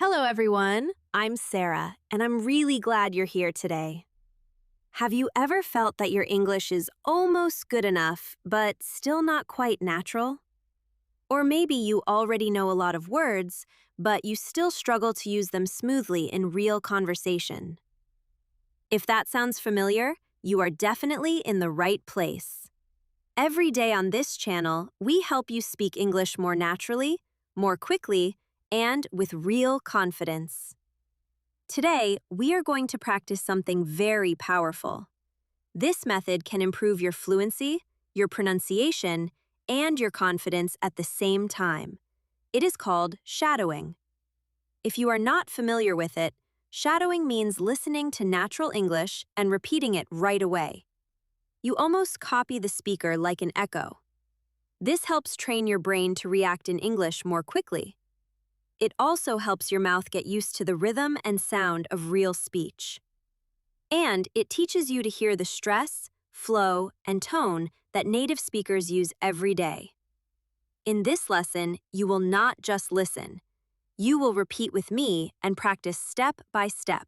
Hello, everyone. I'm Sarah, and I'm really glad you're here today. Have you ever felt that your English is almost good enough, but still not quite natural? Or maybe you already know a lot of words, but you still struggle to use them smoothly in real conversation. If that sounds familiar, you are definitely in the right place. Every day on this channel, we help you speak English more naturally, more quickly, and with real confidence. Today, we are going to practice something very powerful. This method can improve your fluency, your pronunciation, and your confidence at the same time. It is called shadowing. If you are not familiar with it, shadowing means listening to natural English and repeating it right away. You almost copy the speaker like an echo. This helps train your brain to react in English more quickly. It also helps your mouth get used to the rhythm and sound of real speech. And it teaches you to hear the stress, flow, and tone that native speakers use every day. In this lesson, you will not just listen. You will repeat with me and practice step by step.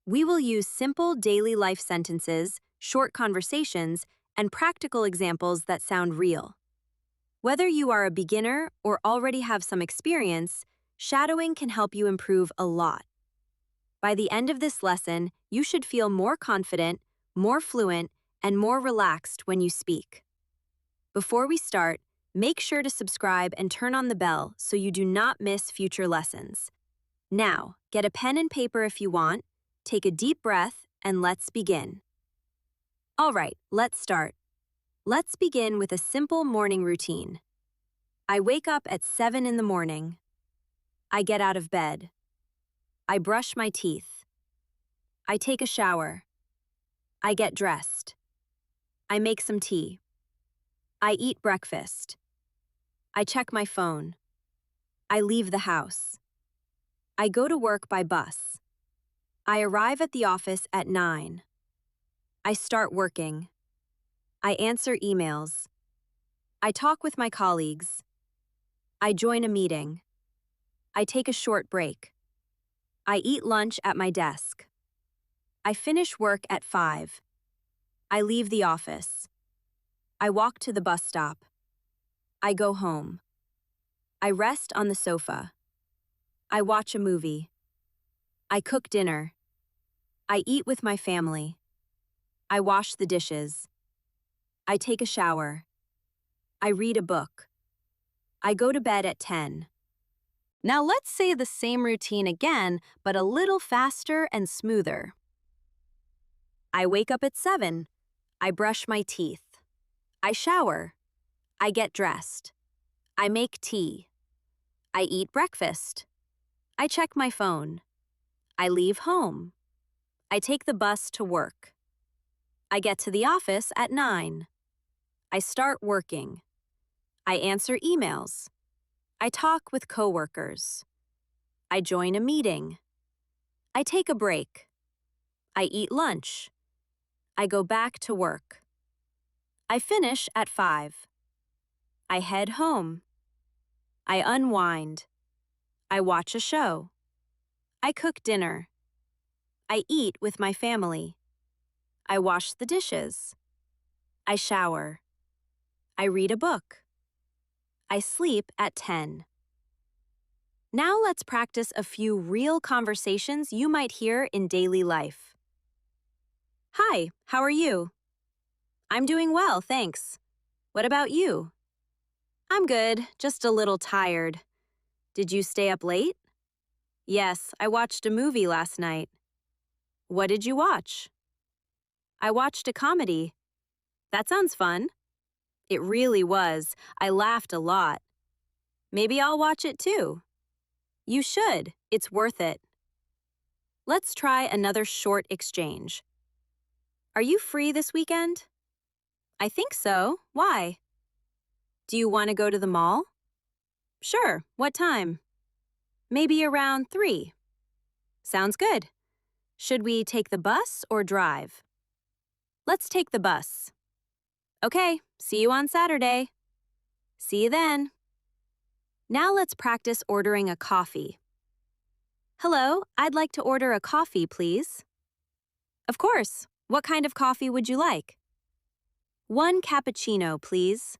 We will use simple daily life sentences, short conversations, and practical examples that sound real. Whether you are a beginner or already have some experience, shadowing can help you improve a lot. By the end of this lesson, you should feel more confident, more fluent, and more relaxed when you speak. Before we start, make sure to subscribe and turn on the bell so you do not miss future lessons. Now, get a pen and paper if you want, take a deep breath, and let's begin. All right, let's start. Let's begin with a simple morning routine. I wake up at 7 in the morning. I get out of bed. I brush my teeth. I take a shower. I get dressed. I make some tea. I eat breakfast. I check my phone. I leave the house. I go to work by bus. I arrive at the office at 9. I start working. I answer emails. I talk with my colleagues. I join a meeting. I take a short break. I eat lunch at my desk. I finish work at 5. I leave the office. I walk to the bus stop. I go home. I rest on the sofa. I watch a movie. I cook dinner. I eat with my family. I wash the dishes. I take a shower. I read a book. I go to bed at 10. Now let's say the same routine again, but a little faster and smoother. I wake up at 7. I brush my teeth. I shower. I get dressed. I make tea. I eat breakfast. I check my phone. I leave home. I take the bus to work. I get to the office at 9. I start working. I answer emails. I talk with coworkers. I join a meeting. I take a break. I eat lunch. I go back to work. I finish at 5. I head home. I unwind. I watch a show. I cook dinner. I eat with my family. I wash the dishes. I shower. I read a book. I sleep at 10. Now let's practice a few real conversations you might hear in daily life. Hi, how are you? I'm doing well, thanks. What about you? I'm good, just a little tired. Did you stay up late? Yes, I watched a movie last night. What did you watch? I watched a comedy. That sounds fun. It really was. I laughed a lot. Maybe I'll watch it too. You should. It's worth it. Let's try another short exchange. Are you free this weekend? I think so. Why? Do you want to go to the mall? Sure. What time? Maybe around 3. Sounds good. Should we take the bus or drive? Let's take the bus. Okay, see you on Saturday. See you then. Now let's practice ordering a coffee. Hello, I'd like to order a coffee, please. Of course. What kind of coffee would you like? One cappuccino, please.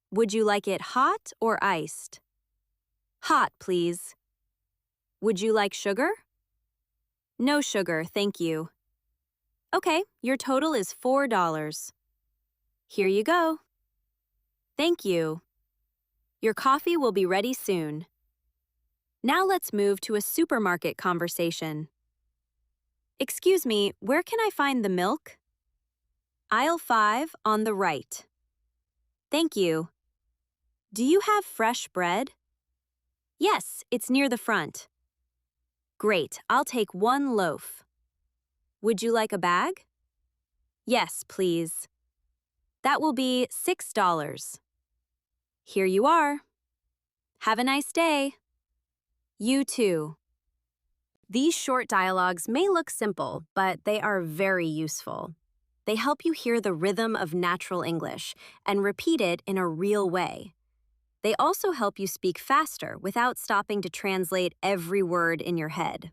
Would you like it hot or iced? Hot, please. Would you like sugar? No sugar, thank you. Okay, your total is $4. Here you go. Thank you. Your coffee will be ready soon. Now let's move to a supermarket conversation. Excuse me, where can I find the milk? Aisle 5 on the right. Thank you. Do you have fresh bread? Yes, it's near the front. Great, I'll take one loaf. Would you like a bag? Yes, please. That will be $6. Here you are. Have a nice day. You too. These short dialogues may look simple, but they are very useful. They help you hear the rhythm of natural English and repeat it in a real way. They also help you speak faster without stopping to translate every word in your head.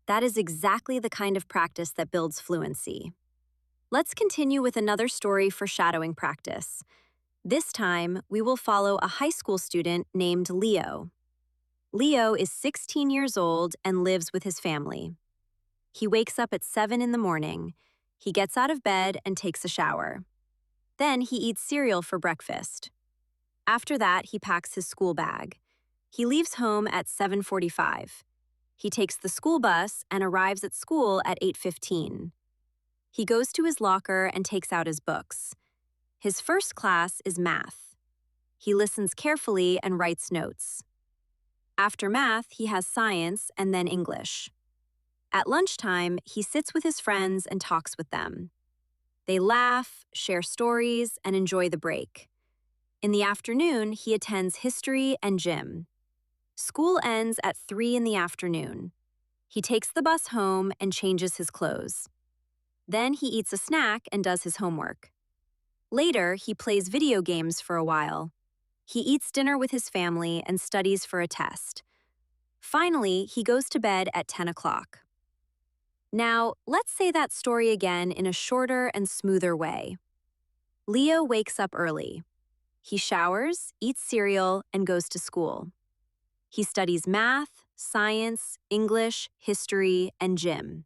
That is exactly the kind of practice that builds fluency. Let's continue with another story for shadowing practice. This time, we will follow a high school student named Leo. Leo is 16 years old and lives with his family. He wakes up at 7 in the morning. He gets out of bed and takes a shower. Then he eats cereal for breakfast. After that, he packs his school bag. He leaves home at 7:45. He takes the school bus and arrives at school at 8:15. He goes to his locker and takes out his books. His first class is math. He listens carefully and writes notes. After math, he has science and then English. At lunchtime, he sits with his friends and talks with them. They laugh, share stories, and enjoy the break. In the afternoon, he attends history and gym. School ends at 3 in the afternoon. He takes the bus home and changes his clothes. Then he eats a snack and does his homework. Later, he plays video games for a while. He eats dinner with his family and studies for a test. Finally, he goes to bed at 10 o'clock. Now, let's say that story again in a shorter and smoother way. Leo wakes up early. He showers, eats cereal, and goes to school. He studies math, science, English, history, and gym.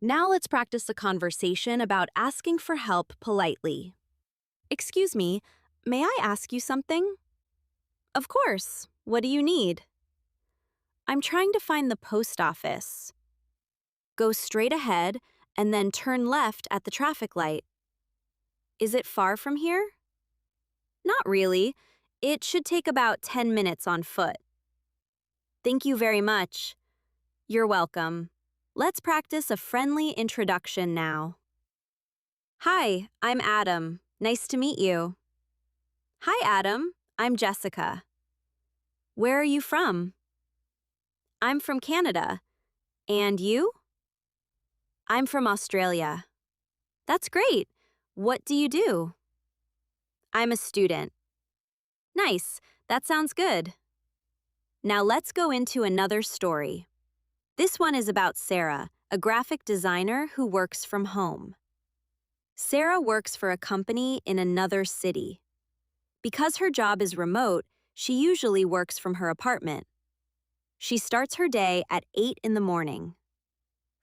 Now let's practice a conversation about asking for help politely. Excuse me, may I ask you something? Of course. What do you need? I'm trying to find the post office. Go straight ahead and then turn left at the traffic light. Is it far from here? Not really. It should take about 10 minutes on foot. Thank you very much. You're welcome. Let's practice a friendly introduction now. Hi, I'm Adam. Nice to meet you. Hi, Adam. I'm Jessica. Where are you from? I'm from Canada. And you? I'm from Australia. That's great. What do you do? I'm a student. Nice. That sounds good. Now let's go into another story. This one is about Sarah, a graphic designer who works from home. Sarah works for a company in another city. Because her job is remote, she usually works from her apartment. She starts her day at 8 in the morning.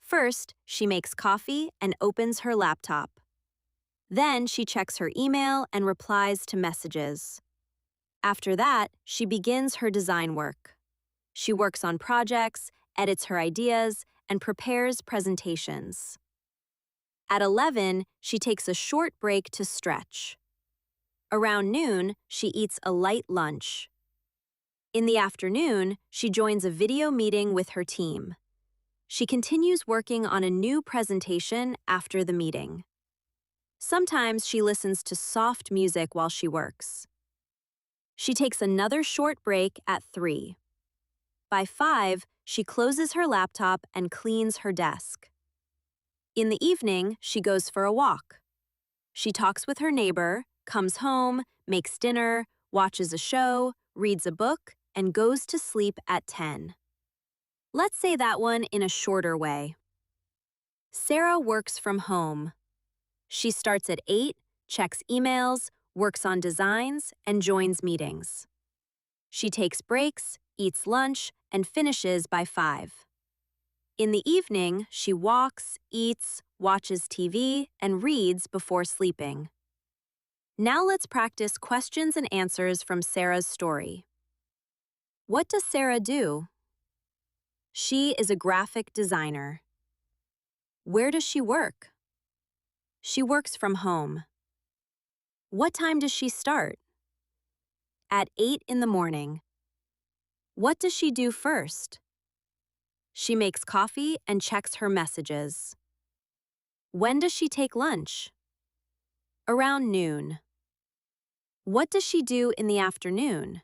First, she makes coffee and opens her laptop. Then she checks her email and replies to messages. After that, she begins her design work. She works on projects, edits her ideas, and prepares presentations. At 11, she takes a short break to stretch. Around noon, she eats a light lunch. In the afternoon, she joins a video meeting with her team. She continues working on a new presentation after the meeting. Sometimes she listens to soft music while she works. She takes another short break at 3. By 5, she closes her laptop and cleans her desk. In the evening, she goes for a walk. She talks with her neighbor, comes home, makes dinner, watches a show, reads a book, and goes to sleep at 10. Let's say that one in a shorter way. Sarah works from home. She starts at 8, checks emails, works on designs, and joins meetings. She takes breaks, eats lunch, and finishes by 5. In the evening, she walks, eats, watches TV, and reads before sleeping. Now let's practice questions and answers from Sarah's story. What does Sarah do? She is a graphic designer. Where does she work? She works from home. What time does she start? At 8 in the morning. What does she do first? She makes coffee and checks her messages. When does she take lunch? Around noon. What does she do in the afternoon?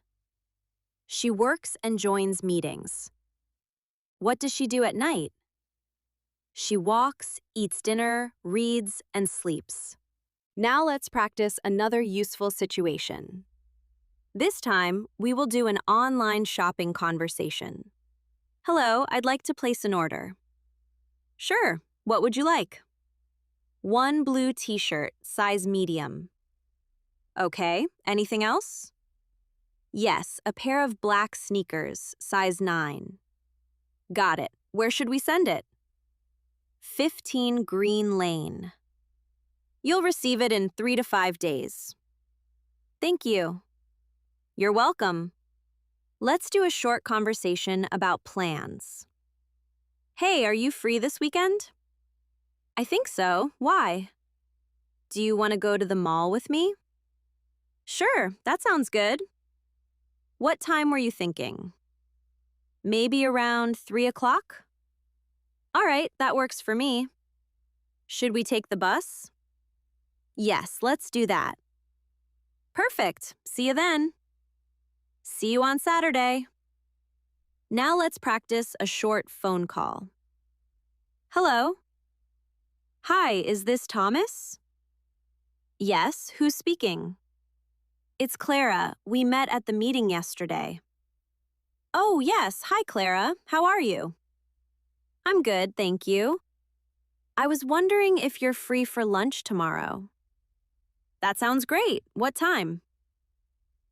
She works and joins meetings. What does she do at night? She walks, eats dinner, reads, and sleeps. Now let's practice another useful situation. This time, we will do an online shopping conversation. Hello, I'd like to place an order. Sure, what would you like? One blue t-shirt, size medium. Okay, anything else? Yes, a pair of black sneakers, size 9. Got it. Where should we send it? 15 Green Lane. You'll receive it in 3 to 5 days. Thank you. You're welcome. Let's do a short conversation about plans. Hey, are you free this weekend? I think so. Why? Do you want to go to the mall with me? Sure, that sounds good. What time were you thinking? Maybe around 3 o'clock? All right, that works for me. Should we take the bus? Yes, let's do that. Perfect. See you then. See you on Saturday. Now let's practice a short phone call. Hello? Hi, is this Thomas? Yes, who's speaking? It's Clara. We met at the meeting yesterday. Oh, yes. Hi, Clara. How are you? I'm good, thank you. I was wondering if you're free for lunch tomorrow. That sounds great. What time?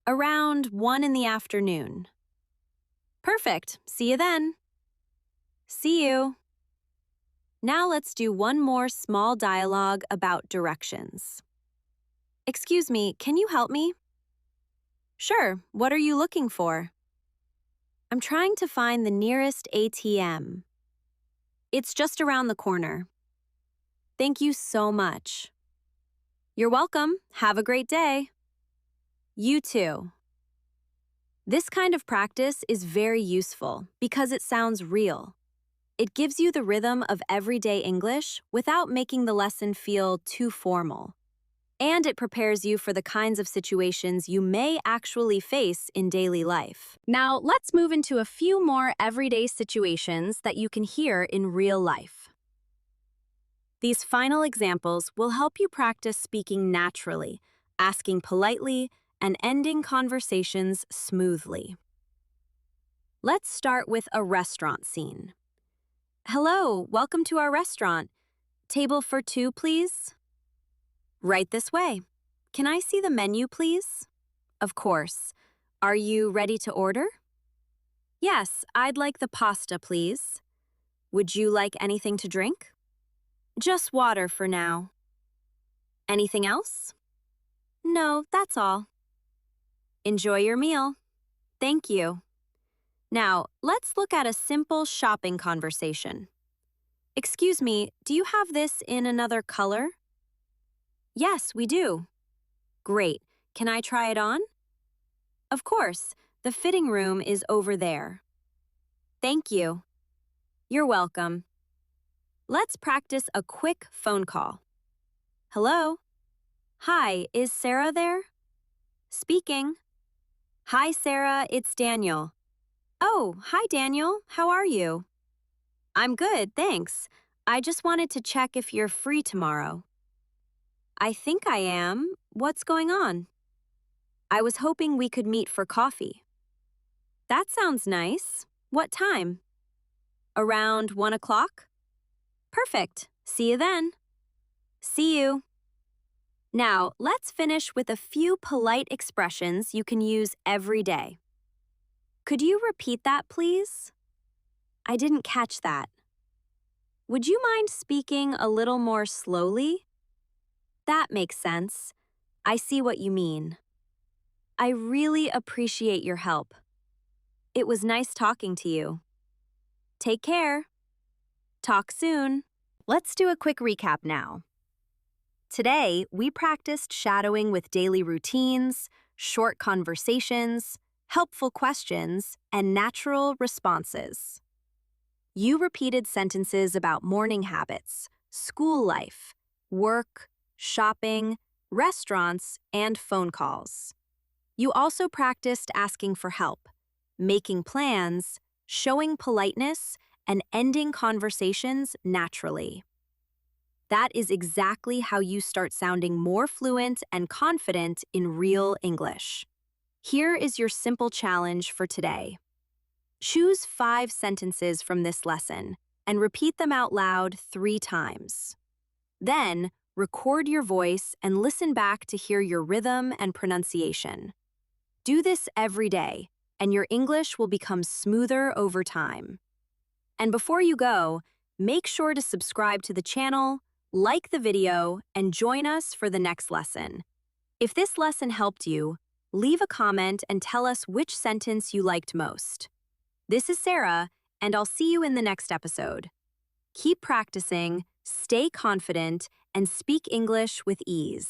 Around 1 in the afternoon. Perfect. See you then. See you. Now let's do one more small dialogue about directions. Excuse me, can you help me? Sure. What are you looking for? I'm trying to find the nearest ATM. It's just around the corner. Thank you so much. You're welcome. Have a great day. You too. This kind of practice is very useful because it sounds real. It gives you the rhythm of everyday English without making the lesson feel too formal. And it prepares you for the kinds of situations you may actually face in daily life. Now, let's move into a few more everyday situations that you can hear in real life. These final examples will help you practice speaking naturally, asking politely, and ending conversations smoothly. Let's start with a restaurant scene. Hello, welcome to our restaurant. Table for 2, please. Right this way. Can I see the menu, please? Of course. Are you ready to order? Yes, I'd like the pasta, please. Would you like anything to drink? Just water for now. Anything else? No, that's all. Enjoy your meal. Thank you. Now, let's look at a simple shopping conversation. Excuse me, do you have this in another color? Yes, we do. Great. Can I try it on? Of course. The fitting room is over there. Thank you. You're welcome. Let's practice a quick phone call. Hello? Hi, is Sarah there? Speaking. Hi, Sarah, it's Daniel. Oh, hi, Daniel. How are you? I'm good, thanks. I just wanted to check if you're free tomorrow. I think I am. What's going on? I was hoping we could meet for coffee. That sounds nice. What time? Around 1 o'clock? Perfect. See you then. See you. Now, let's finish with a few polite expressions you can use every day. Could you repeat that, please? I didn't catch that. Would you mind speaking a little more slowly? That makes sense. I see what you mean. I really appreciate your help. It was nice talking to you. Take care. Talk soon. Let's do a quick recap now. Today, we practiced shadowing with daily routines, short conversations, helpful questions, and natural responses. You repeated sentences about morning habits, school life, work, shopping, restaurants, and phone calls. You also practiced asking for help, making plans, showing politeness, and ending conversations naturally. That is exactly how you start sounding more fluent and confident in real English. Here is your simple challenge for today. Choose 5 sentences from this lesson and repeat them out loud 3 times. Then, record your voice and listen back to hear your rhythm and pronunciation. Do this every day, and your English will become smoother over time. And before you go, make sure to subscribe to the channel, like the video, and join us for the next lesson. If this lesson helped you, leave a comment and tell us which sentence you liked most. This is Sarah, and I'll see you in the next episode. Keep practicing, stay confident, and speak English with ease.